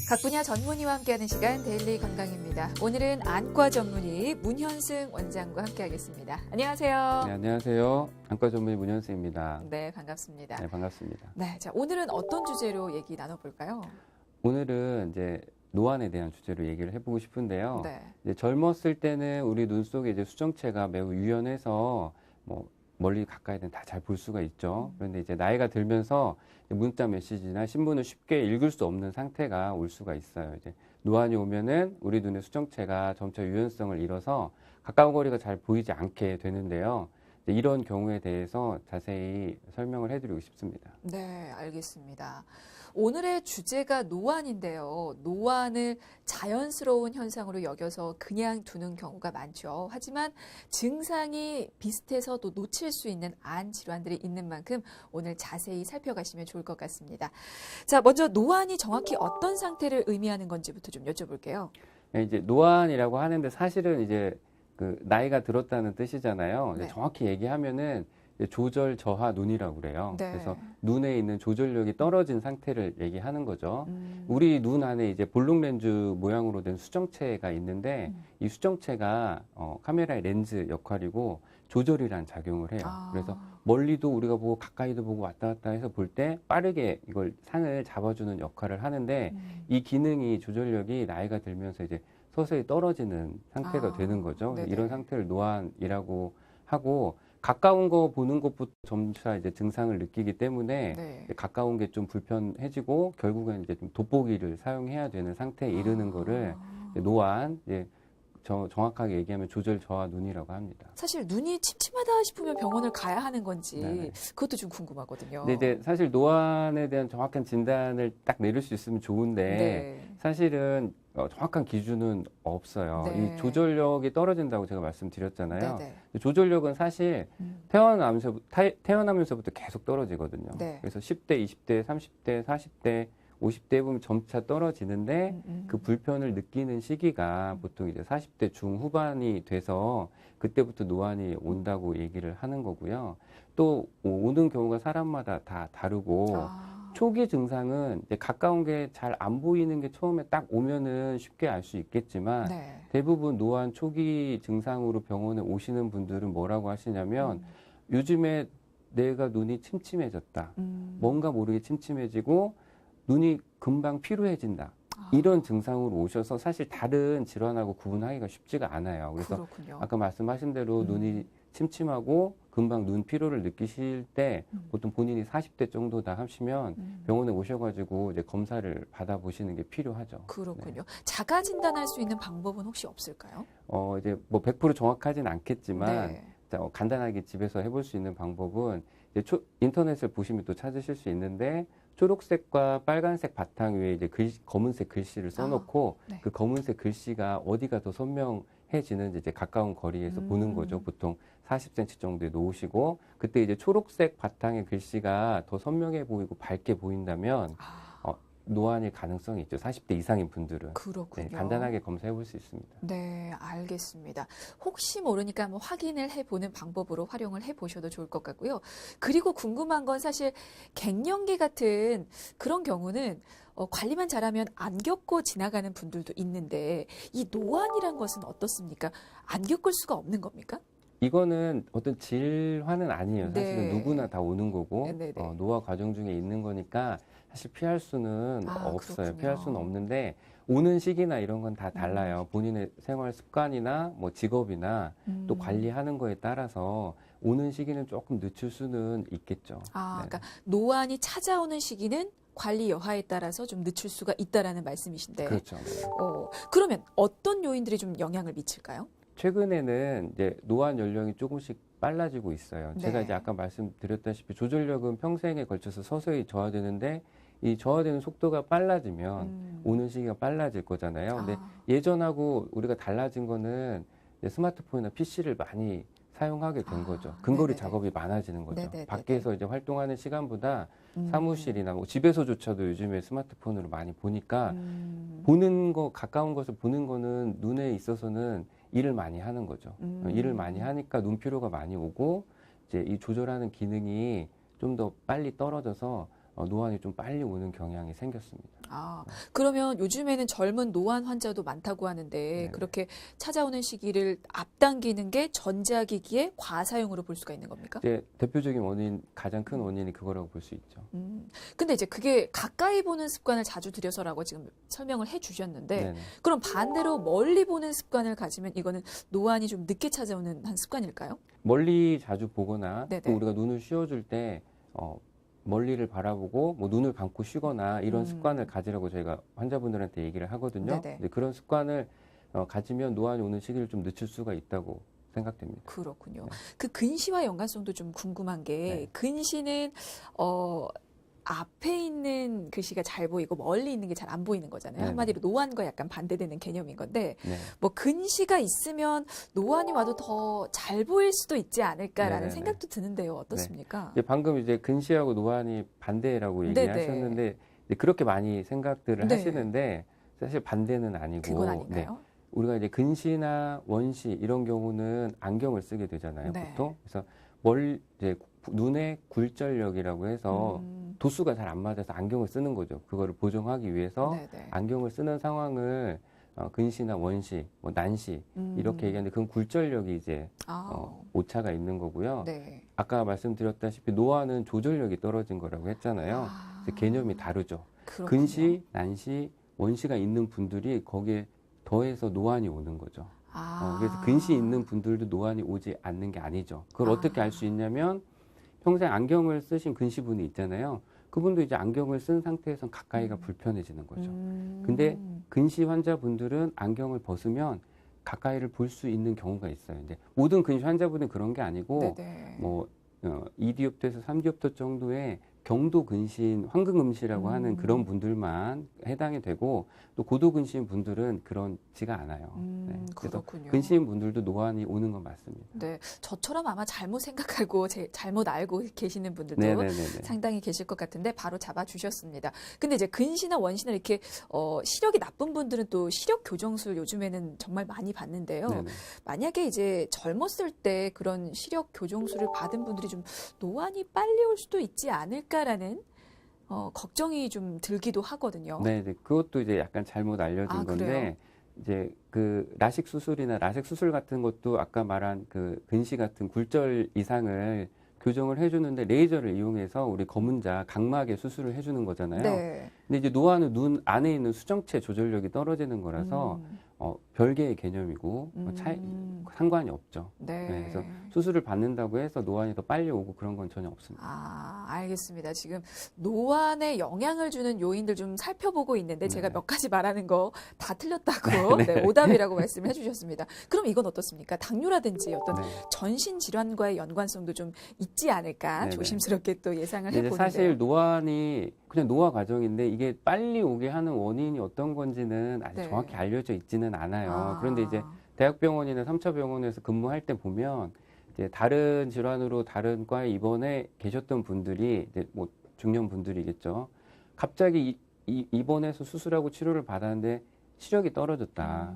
각 분야 전문의와 함께하는 시간 데일리 건강입니다. 오늘은 안과 전문의 문현승 원장과 함께하겠습니다. 안녕하세요. 네, 안녕하세요. 안과 전문의 문현승입니다. 네, 반갑습니다. 네, 반갑습니다. 네, 자 오늘은 어떤 주제로 얘기 나눠볼까요? 오늘은 이제 노안에 대한 주제로 얘기를 해보고 싶은데요. 네. 이제 젊었을 때는 우리 눈 속에 이제 수정체가 매우 유연해서 뭐 멀리 가까이든 다 잘 볼 수가 있죠. 그런데 이제 나이가 들면서 문자 메시지나 신문을 쉽게 읽을 수 없는 상태가 올 수가 있어요. 이제 노안이 오면은 우리 눈의 수정체가 점차 유연성을 잃어서 가까운 거리가 잘 보이지 않게 되는데요. 이제 이런 경우에 대해서 자세히 설명을 해드리고 싶습니다. 네, 알겠습니다. 오늘의 주제가 노안인데요. 노안을 자연스러운 현상으로 여겨서 그냥 두는 경우가 많죠. 하지만 증상이 비슷해서 또 놓칠 수 있는 안 질환들이 있는 만큼 오늘 자세히 살펴가시면 좋을 것 같습니다. 자, 먼저 노안이 정확히 어떤 상태를 의미하는 건지부터 좀 여쭤볼게요. 네, 이제 노안이라고 하는데 사실은 이제 그 나이가 들었다는 뜻이잖아요. 네. 정확히 얘기하면은 조절 저하 눈이라고 그래요. 네. 그래서 눈에 있는 조절력이 떨어진 상태를 얘기하는 거죠. 우리 눈 안에 이제 볼록 렌즈 모양으로 된 수정체가 있는데 이 수정체가 카메라의 렌즈 역할이고 조절이란 작용을 해요. 그래서 멀리도 우리가 보고 가까이도 보고 왔다 갔다 해서 볼 때 빠르게 이걸 상을 잡아주는 역할을 하는데 이 기능이 조절력이 나이가 들면서 이제 서서히 떨어지는 상태가 되는 거죠. 네네. 이런 상태를 노안이라고 하고 가까운 거 보는 것부터 점차 이제 증상을 느끼기 때문에 네. 가까운 게 좀 불편해지고 결국엔 이제 좀 돋보기를 사용해야 되는 상태에 이르는 거를 이제 노안, 이제 정확하게 얘기하면 조절 저하 눈이라고 합니다. 사실 눈이 침침하다 싶으면 병원을 가야 하는 건지 네네. 그것도 좀 궁금하거든요. 근데 이제 사실 노안에 대한 정확한 진단을 딱 내릴 수 있으면 좋은데 네. 사실은 정확한 기준은 없어요. 네. 이 조절력이 떨어진다고 제가 말씀드렸잖아요. 네네. 조절력은 사실 태어나면서부터 계속 떨어지거든요. 네. 그래서 10대, 20대, 30대, 40대, 50대 보면 점차 떨어지는데 그 불편을 느끼는 시기가 보통 이제 40대 중후반이 돼서 그때부터 노안이 온다고 얘기를 하는 거고요. 또 오는 경우가 사람마다 다 다르고 초기 증상은 이제 가까운 게 잘 안 보이는 게 처음에 딱 오면은 쉽게 알 수 있겠지만 네. 대부분 노안 초기 증상으로 병원에 오시는 분들은 뭐라고 하시냐면 요즘에 내가 눈이 침침해졌다. 뭔가 모르게 침침해지고 눈이 금방 피로해진다. 이런 증상으로 오셔서 사실 다른 질환하고 구분하기가 쉽지가 않아요. 그래서 그렇군요. 아까 말씀하신 대로 눈이 침침하고 금방 눈 피로를 느끼실 때 보통 본인이 40대 정도다 하시면 병원에 오셔가지고 이제 검사를 받아보시는 게 필요하죠. 그렇군요. 자가 진단할 수 있는 방법은 혹시 없을까요? 이제 뭐 100% 정확하진 않겠지만 네. 간단하게 집에서 해볼 수 있는 방법은 이제 인터넷을 보시면 또 찾으실 수 있는데 초록색과 빨간색 바탕 위에 이제 검은색 글씨를 써놓고 네. 그 검은색 글씨가 어디가 더 선명해지는지 이제 가까운 거리에서 보는 거죠. 보통 40cm 정도에 놓으시고 그때 이제 초록색 바탕의 글씨가 더 선명해 보이고 밝게 보인다면 노안일 가능성이 있죠. 40대 이상인 분들은. 그렇군요. 네, 간단하게 검사해 볼 수 있습니다. 네, 알겠습니다. 혹시 모르니까 한번 확인을 해보는 방법으로 활용을 해보셔도 좋을 것 같고요. 그리고 궁금한 건 사실 갱년기 같은 그런 경우는 관리만 잘하면 안 겪고 지나가는 분들도 있는데 이 노안이란 것은 어떻습니까? 안 겪을 수가 없는 겁니까? 이거는 어떤 질환은 아니에요. 사실은 네. 누구나 다 오는 거고 네네네. 노화 과정 중에 있는 거니까 사실 피할 수는 없어요. 그렇군요. 피할 수는 없는데 오는 시기나 이런 건 다 달라요. 본인의 생활 습관이나 뭐 직업이나 또 관리하는 거에 따라서 오는 시기는 조금 늦출 수는 있겠죠. 네. 그러니까 노안이 찾아오는 시기는 관리 여하에 따라서 좀 늦출 수가 있다라는 말씀이신데. 그렇죠. 네. 그러면 어떤 요인들이 좀 영향을 미칠까요? 최근에는 이제 노안 연령이 조금씩 빨라지고 있어요. 네. 제가 이제 아까 말씀드렸다시피 조절력은 평생에 걸쳐서 서서히 저하되는데 이 저하되는 속도가 빨라지면 오는 시기가 빨라질 거잖아요. 근데 예전하고 우리가 달라진 거는 이제 스마트폰이나 PC를 많이 사용하게 된 거죠. 근거리 네네네. 작업이 많아지는 거죠. 네네네네. 밖에서 이제 활동하는 시간보다 사무실이나 뭐 집에서조차도 요즘에 스마트폰으로 많이 보니까 보는 거, 가까운 것을 보는 거는 눈에 있어서는 일을 많이 하는 거죠. 일을 많이 하니까 눈 피로가 많이 오고 이제 이 조절하는 기능이 좀 더 빨리 떨어져서 노안이 좀 빨리 오는 경향이 생겼습니다. 아, 그러면 요즘에는 젊은 노안 환자도 많다고 하는데 네네. 그렇게 찾아오는 시기를 앞당기는 게 전자기기의 과사용으로 볼 수가 있는 겁니까? 이제 대표적인 원인, 가장 큰 원인이 그거라고 볼 수 있죠. 근데 이제 그게 가까이 보는 습관을 자주 들여서라고 지금 설명을 해 주셨는데 네네. 그럼 반대로 멀리 보는 습관을 가지면 이거는 노안이 좀 늦게 찾아오는 한 습관일까요? 멀리 자주 보거나 또 네네. 우리가 눈을 쉬어줄 때 멀리를 바라보고 뭐 눈을 감고 쉬거나 이런 습관을 가지라고 저희가 환자분들한테 얘기를 하거든요. 네네. 이제 그런 습관을 가지면 노안이 오는 시기를 좀 늦출 수가 있다고 생각됩니다. 그렇군요. 네. 그 근시와 연관성도 좀 궁금한 게 네. 근시는 앞에 있는 글씨가 잘 보이고 멀리 있는 게 잘 안 보이는 거잖아요. 네네. 한마디로 노안과 약간 반대되는 개념인 건데 네. 뭐 근시가 있으면 노안이 와도 더 잘 보일 수도 있지 않을까라는 네네네. 생각도 드는데요. 어떻습니까? 이제 방금 이제 근시하고 노안이 반대라고 네네. 얘기하셨는데 이제 그렇게 많이 생각들을 네. 하시는데 사실 반대는 아니고 그건 네. 아닌가요? 우리가 이제 근시나 원시 이런 경우는 안경을 쓰게 되잖아요, 네. 보통. 그래서 이제 눈의 굴절력이라고 해서 도수가 잘 안 맞아서 안경을 쓰는 거죠. 그거를 보정하기 위해서 네네. 안경을 쓰는 상황을 근시나 원시, 뭐 난시 이렇게 얘기하는데 그건 굴절력이 이제 오차가 있는 거고요. 네. 아까 말씀드렸다시피 노안은 조절력이 떨어진 거라고 했잖아요. 이제 개념이 다르죠. 그렇군요. 근시, 난시, 원시가 있는 분들이 거기에 더해서 노안이 오는 거죠. 그래서 근시 있는 분들도 노안이 오지 않는 게 아니죠. 그걸 어떻게 알 수 있냐면 평생 안경을 쓰신 근시분이 있잖아요. 그분도 이제 안경을 쓴 상태에선 가까이가 불편해지는 거죠. 근데 근시 환자분들은 안경을 벗으면 가까이를 볼 수 있는 경우가 있어요. 근데 모든 근시 환자분은 그런 게 아니고 네네. 뭐 2디옵터에서 3디옵터 정도의 경도 근시인, 황금 음시라고 하는 그런 분들만 해당이 되고 또 고도 근시인 분들은 그런지가 않아요. 네. 그래서 그렇군요. 근시인 분들도 노안이 오는 건 맞습니다. 네, 저처럼 아마 잘못 생각하고 잘못 알고 계시는 분들도 네네네네. 상당히 계실 것 같은데 바로 잡아주셨습니다. 근데 이제 근시나 원시나 이렇게 시력이 나쁜 분들은 또 시력 교정술 요즘에는 정말 많이 받는데요. 네네. 만약에 이제 젊었을 때 그런 시력 교정술을 받은 분들이 좀 노안이 빨리 올 수도 있지 않을까라는 걱정이 좀 들기도 하거든요. 네, 이제 그것도 이제 약간 잘못 알려진 아, 건데 그래요? 이제 그 라식 수술이나 라식 수술 같은 것도 아까 말한 그 근시 같은 굴절 이상을 교정을 해주는데 레이저를 이용해서 우리 검은자 각막에 수술을 해주는 거잖아요. 네. 근데 이제 노안은 눈 안에 있는 수정체 조절력이 떨어지는 거라서 별개의 개념이고 상관이 없죠. 네. 그래서 수술을 받는다고 해서 노안이 더 빨리 오고 그런 건 전혀 없습니다. 알겠습니다. 지금 노안에 영향을 주는 요인들 좀 살펴보고 있는데 제가 몇 가지 말하는 거 다 틀렸다고 네, 오답이라고 말씀을 해주셨습니다. 그럼 이건 어떻습니까? 당뇨라든지 어떤 전신 질환과의 연관성도 좀 있지 않을까 네네. 조심스럽게 또 예상을 이제 해보는데요. 사실 노안이 그냥 노화 과정인데 이게 빨리 오게 하는 원인이 어떤 건지는 아직 네. 정확히 알려져 있지는 않아요. 그런데 이제 대학병원이나 3차 병원에서 근무할 때 보면 이제 다른 질환으로 다른 과에 입원해 계셨던 분들이 이제 뭐 중년 분들이겠죠. 갑자기 입원해서 수술하고 치료를 받았는데 시력이 떨어졌다.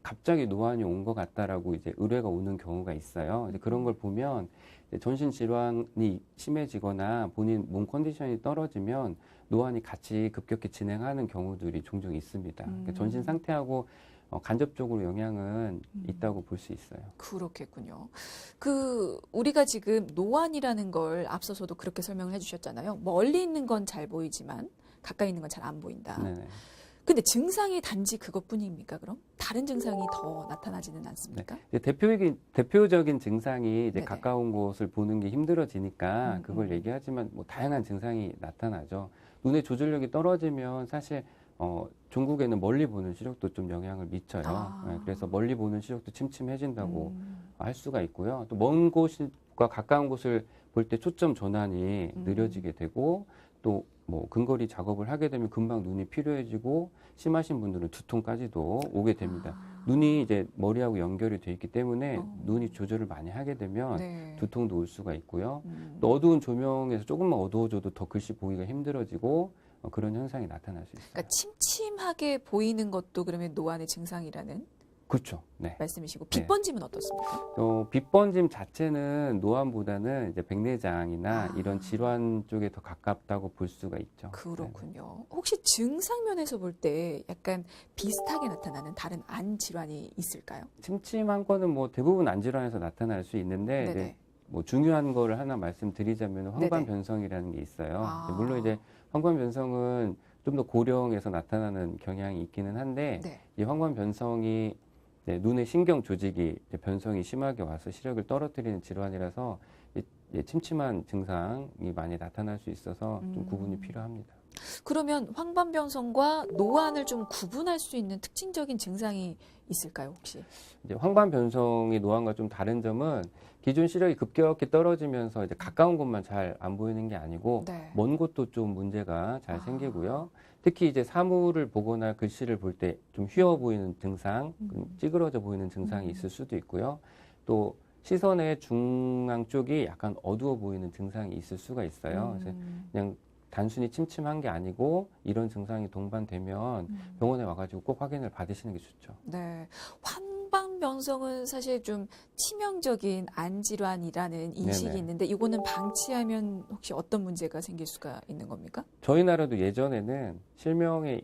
갑자기 노안이 온 것 같다라고 이제 의뢰가 오는 경우가 있어요. 이제 그런 걸 보면 이제 전신 질환이 심해지거나 본인 몸 컨디션이 떨어지면 노안이 같이 급격히 진행하는 경우들이 종종 있습니다. 그러니까 전신 상태하고 간접적으로 영향은 있다고 볼 수 있어요. 그렇겠군요. 우리가 지금 노안이라는 걸 앞서서도 그렇게 설명을 해주셨잖아요. 멀리 있는 건 잘 보이지만 가까이 있는 건 잘 안 보인다. 네네. 근데 증상이 단지 그것뿐입니까? 그럼 다른 증상이 더 나타나지는 않습니까? 네. 대표적인 증상이 이제 네네. 가까운 곳을 보는 게 힘들어지니까 그걸 얘기하지만 뭐 다양한 증상이 나타나죠. 눈의 조절력이 떨어지면 사실 종국에는 멀리 보는 시력도 좀 영향을 미쳐요. 네, 그래서 멀리 보는 시력도 침침해진다고 할 수가 있고요. 또 먼 곳과 가까운 곳을 볼 때 초점 전환이 느려지게 되고 또 뭐 근거리 작업을 하게 되면 금방 눈이 피로해지고 심하신 분들은 두통까지도 오게 됩니다. 눈이 이제 머리하고 연결이 돼 있기 때문에 눈이 조절을 많이 하게 되면 네. 두통도 올 수가 있고요. 또 어두운 조명에서 조금만 어두워져도 더 글씨 보기가 힘들어지고 그런 현상이 나타날 수 있어요. 그러니까 침침하게 보이는 것도 그러면 노안의 증상이라는 그렇죠. 네. 말씀이시고 빛번짐은 어떻습니까? 빛번짐 자체는 노안보다는 이제 백내장이나 아. 이런 질환 쪽에 더 가깝다고 볼 수가 있죠. 그렇군요. 혹시 증상 면에서 볼 때 약간 비슷하게 나타나는 다른 안 질환이 있을까요? 침침한 거는 뭐 대부분 안 질환에서 나타날 수 있는데 네네. 이제 뭐 중요한 거를 하나 말씀드리자면 네네. 황반변성이라는 게 있어요. 아. 물론 이제 황반변성은 좀 더 고령에서 나타나는 경향이 있기는 한데 네. 이 황반변성이 눈의 신경 조직이 이제 변성이 심하게 와서 시력을 떨어뜨리는 질환이라서 침침한 증상이 많이 나타날 수 있어서 좀 구분이 필요합니다. 그러면 황반변성과 노안을 좀 구분할 수 있는 특징적인 증상이 있을까요, 혹시? 이제 황반변성이 노안과 좀 다른 점은 기존 시력이 급격히 떨어지면서 이제 가까운 곳만 잘 안 보이는 게 아니고 네. 먼 곳도 좀 문제가 잘 아. 생기고요. 특히 이제 사물을 보거나 글씨를 볼 때 좀 휘어 보이는 증상, 찌그러져 보이는 증상이 있을 수도 있고요. 또 시선의 중앙 쪽이 약간 어두워 보이는 증상이 있을 수가 있어요. 그래서 그냥 단순히 침침한 게 아니고 이런 증상이 동반되면 병원에 와가지고 꼭 확인을 받으시는 게 좋죠. 네. 황반변성은 사실 좀 치명적인 안 질환이라는 인식이 네네. 있는데 이거는 방치하면 혹시 어떤 문제가 생길 수가 있는 겁니까? 저희 나라도 예전에는 실명의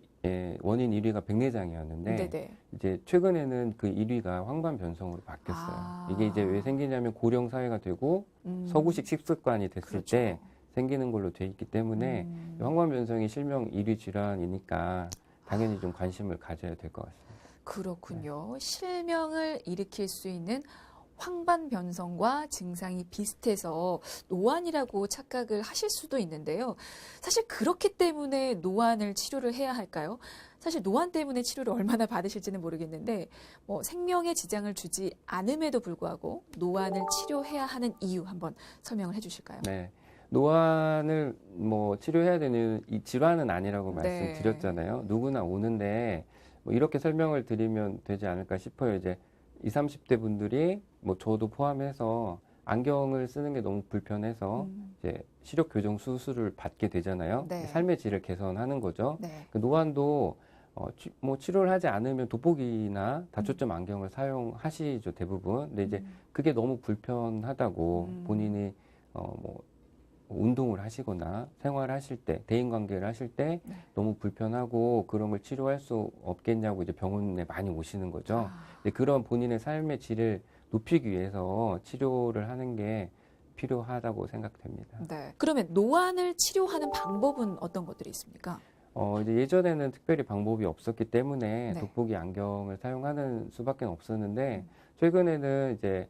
원인 1위가 백내장이었는데 네네. 이제 최근에는 그 1위가 황반변성으로 바뀌었어요. 아. 이게 이제 왜 생기냐면 고령 사회가 되고 서구식 식습관이 됐을 그렇죠. 때 생기는 걸로 돼 있기 때문에 황반변성이 실명 1위 질환이니까 당연히 좀 관심을 가져야 될 것 같습니다. 그렇군요. 실명을 일으킬 수 있는 황반변성과 증상이 비슷해서 노안이라고 착각을 하실 수도 있는데요. 사실 그렇기 때문에 노안을 치료를 해야 할까요? 사실 노안 때문에 치료를 얼마나 받으실지는 모르겠는데 뭐 생명에 지장을 주지 않음에도 불구하고 노안을 치료해야 하는 이유 한번 설명을 해주실까요? 네. 노안을 뭐 치료해야 되는 이 질환은 아니라고 네. 말씀드렸잖아요. 누구나 오는데 뭐 이렇게 설명을 드리면 되지 않을까 싶어요. 이제 20, 30대 분들이 뭐 저도 포함해서 안경을 쓰는 게 너무 불편해서 이제 시력 교정 수술을 받게 되잖아요. 네. 삶의 질을 개선하는 거죠. 네. 그 노안도 뭐 치료를 하지 않으면 돋보기나 다초점 안경을 사용하시죠, 대부분. 근데 이제 그게 너무 불편하다고 본인이 뭐 운동을 하시거나 생활하실 때, 대인관계를 하실 때 네. 너무 불편하고 그런 걸 치료할 수 없겠냐고 이제 병원에 많이 오시는 거죠. 아. 근데 그런 본인의 삶의 질을 높이기 위해서 치료를 하는 게 필요하다고 생각됩니다. 네. 그러면 노안을 치료하는 방법은 어떤 것들이 있습니까? 이제 예전에는 특별히 방법이 없었기 때문에 네. 돋보기 안경을 사용하는 수밖에 없었는데 최근에는 이제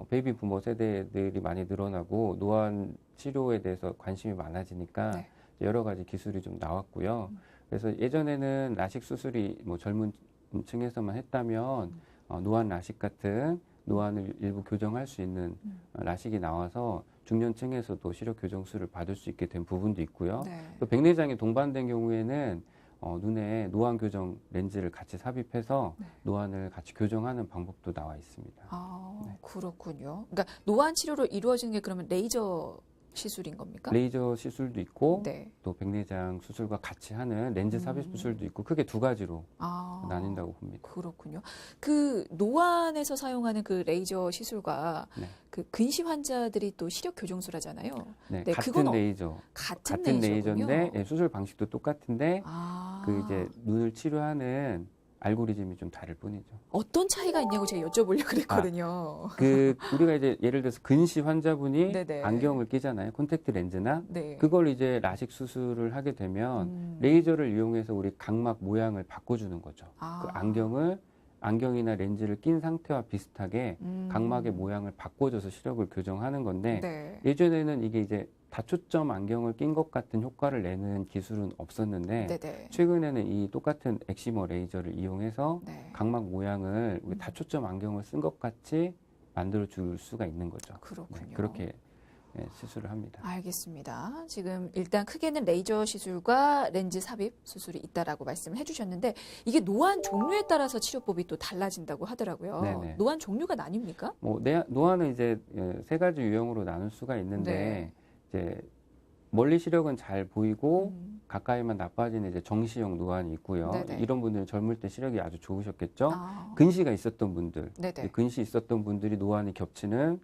베이비 부머 세대들이 많이 늘어나고 노안 치료에 대해서 관심이 많아지니까 네. 여러 가지 기술이 좀 나왔고요. 그래서 예전에는 라식 수술이 뭐 젊은 층에서만 했다면 노안 라식 같은 노안을 일부 교정할 수 있는 라식이 나와서 중년층에서도 시력 교정술을 받을 수 있게 된 부분도 있고요. 네. 또 백내장이 동반된 경우에는 눈에 노안 교정 렌즈를 같이 삽입해서 네. 노안을 같이 교정하는 방법도 나와 있습니다. 아, 네. 그렇군요. 그러니까 노안 치료로 이루어지는 게 그러면 레이저 시술인 겁니까? 레이저 시술도 있고 네. 또 백내장 수술과 같이 하는 렌즈 삽입 수술도 있고 크게 두 가지로 아, 나뉜다고 봅니다. 그렇군요. 그 노안에서 사용하는 그 레이저 시술과 네. 그 근시 환자들이 또 시력 교정술 하잖아요. 네, 네, 같은 그건 레이저, 같은 같은 레이저군요. 레이저인데 수술 방식도 똑같은데 아, 그 이제 눈을 치료하는 알고리즘이 좀 다를 뿐이죠. 어떤 차이가 있냐고 제가 여쭤보려고 그랬거든요. 그 우리가 이제 예를 들어서 근시 환자분이 네네. 안경을 끼잖아요. 콘택트 렌즈나 네. 그걸 이제 라식 수술을 하게 되면 레이저를 이용해서 우리 각막 모양을 바꿔주는 거죠. 아. 그 안경이나 렌즈를 낀 상태와 비슷하게 각막의 모양을 바꿔줘서 시력을 교정하는 건데 네. 예전에는 이게 이제 다초점 안경을 낀 것 같은 효과를 내는 기술은 없었는데 네네. 최근에는 이 똑같은 엑시머 레이저를 이용해서 네. 각막 모양을 우리 다초점 안경을 쓴 것 같이 만들어 줄 수가 있는 거죠. 그렇군요. 네, 그렇게 시술을 합니다. 알겠습니다. 지금 일단 크게는 레이저 시술과 렌즈 삽입 수술이 있다라고 말씀을 해주셨는데 이게 노안 종류에 따라서 치료법이 또 달라진다고 하더라고요. 네네. 노안 종류가 나뉩니까? 노안은 이제 세 가지 유형으로 나눌 수가 있는데 네. 이제 멀리 시력은 잘 보이고 음. 가까이만 나빠지는 이제 정시형 노안이 있고요. 네네. 이런 분들은 젊을 때 시력이 아주 좋으셨겠죠. 아. 근시가 있었던 분들, 네네. 근시 있었던 분들이 노안이 겹치는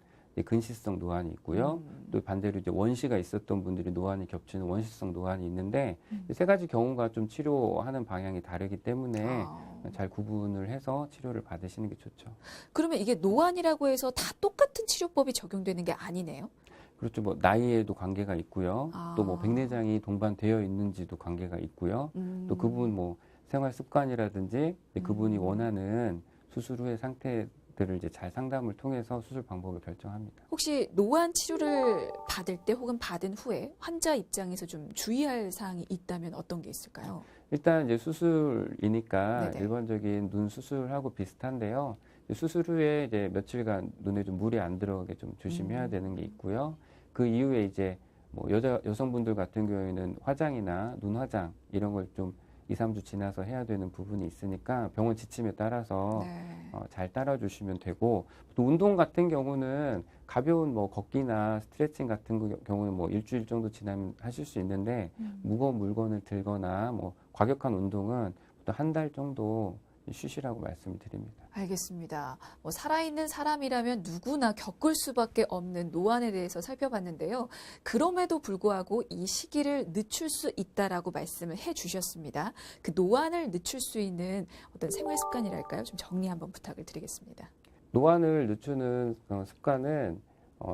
근시성 노안이 있고요. 또 반대로 이제 원시가 있었던 분들이 노안이 겹치는 원시성 노안이 있는데 이 세 가지 경우가 좀 치료하는 방향이 다르기 때문에 잘 구분을 해서 치료를 받으시는 게 좋죠. 그러면 이게 노안이라고 해서 다 똑같은 치료법이 적용되는 게 아니네요? 그렇죠. 뭐 나이에도 관계가 있고요. 아. 또 뭐 백내장이 동반되어 있는지도 관계가 있고요. 또 그분 뭐 생활 습관이라든지 그분이 원하는 수술 후의 상태들을 이제 잘 상담을 통해서 수술 방법을 결정합니다. 혹시 노안 치료를 받을 때 혹은 받은 후에 환자 입장에서 좀 주의할 사항이 있다면 어떤 게 있을까요? 일단 이제 수술이니까 네네. 일반적인 눈 수술하고 비슷한데요. 수술 후에 이제 며칠간 눈에 좀 물이 안 들어가게 좀 조심해야 되는 게 있고요. 그 이후에 이제 뭐 여성분들 같은 경우에는 화장이나 눈 화장 이런 걸 좀 2, 3주 지나서 해야 되는 부분이 있으니까 병원 지침에 따라서 네. 잘 따라주시면 되고, 또 운동 같은 경우는 가벼운 뭐 걷기나 스트레칭 같은 경우는 뭐 일주일 정도 지나면 하실 수 있는데 무거운 물건을 들거나 뭐 과격한 운동은 또 한 달 정도 쉬시라고 말씀드립니다. 알겠습니다. 뭐 살아있는 사람이라면 누구나 겪을 수밖에 없는 노안에 대해서 살펴봤는데요. 그럼에도 불구하고 이 시기를 늦출 수 있다라고 말씀을 해주셨습니다. 그 노안을 늦출 수 있는 어떤 생활 습관이랄까요? 좀 정리 한번 부탁을 드리겠습니다. 노안을 늦추는 습관은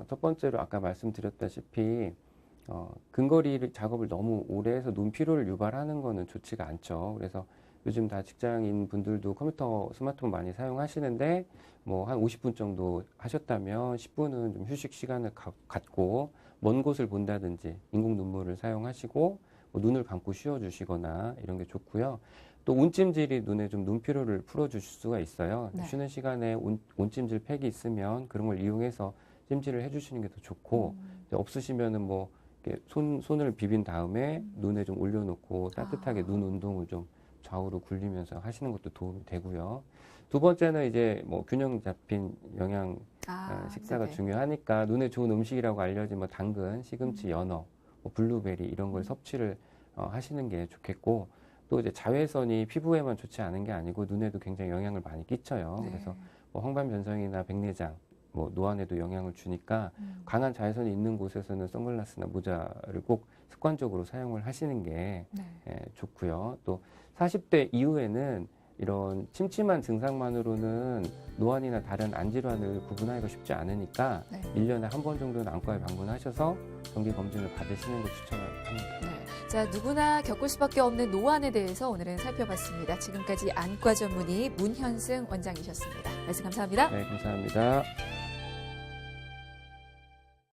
첫 번째로 아까 말씀드렸다시피 근거리 작업을 너무 오래 해서 눈 피로를 유발하는 거는 좋지가 않죠. 그래서 요즘 다 직장인 분들도 컴퓨터, 스마트폰 많이 사용하시는데 뭐 한 50분 정도 하셨다면 10분은 좀 휴식 시간을 갖고 먼 곳을 본다든지 인공 눈물을 사용하시고 뭐 눈을 감고 쉬어주시거나 이런 게 좋고요. 또 온찜질이 눈에 좀 눈피로를 풀어주실 수가 있어요. 네. 쉬는 시간에 온찜질 팩이 있으면 그런 걸 이용해서 찜질을 해주시는 게 더 좋고 없으시면은 뭐 이렇게 손을 비빈 다음에 눈에 좀 올려놓고 따뜻하게 눈 운동을 좀 좌우로 굴리면서 하시는 것도 도움이 되고요. 두 번째는 이제 뭐 균형 잡힌 영양 식사가 네네. 중요하니까 눈에 좋은 음식이라고 알려진 뭐 당근, 시금치, 연어, 뭐 블루베리 이런 걸 섭취를 하시는 게 좋겠고, 또 이제 자외선이 피부에만 좋지 않은 게 아니고 눈에도 굉장히 영향을 많이 끼쳐요. 네. 그래서 뭐 황반변성이나 백내장, 뭐 노안에도 영향을 주니까 강한 자외선이 있는 곳에서는 선글라스나 모자를 꼭 습관적으로 사용을 하시는 게 네. 좋고요. 또 40대 이후에는 이런 침침한 증상만으로는 노안이나 다른 안질환을 구분하기가 쉽지 않으니까 네. 1년에 한 번 정도는 안과에 방문하셔서 정기 검진을 받으시는 걸 추천합니다. 네. 자, 누구나 겪을 수밖에 없는 노안에 대해서 오늘은 살펴봤습니다. 지금까지 안과 전문의 문현승 원장이셨습니다. 말씀 감사합니다. 네, 감사합니다.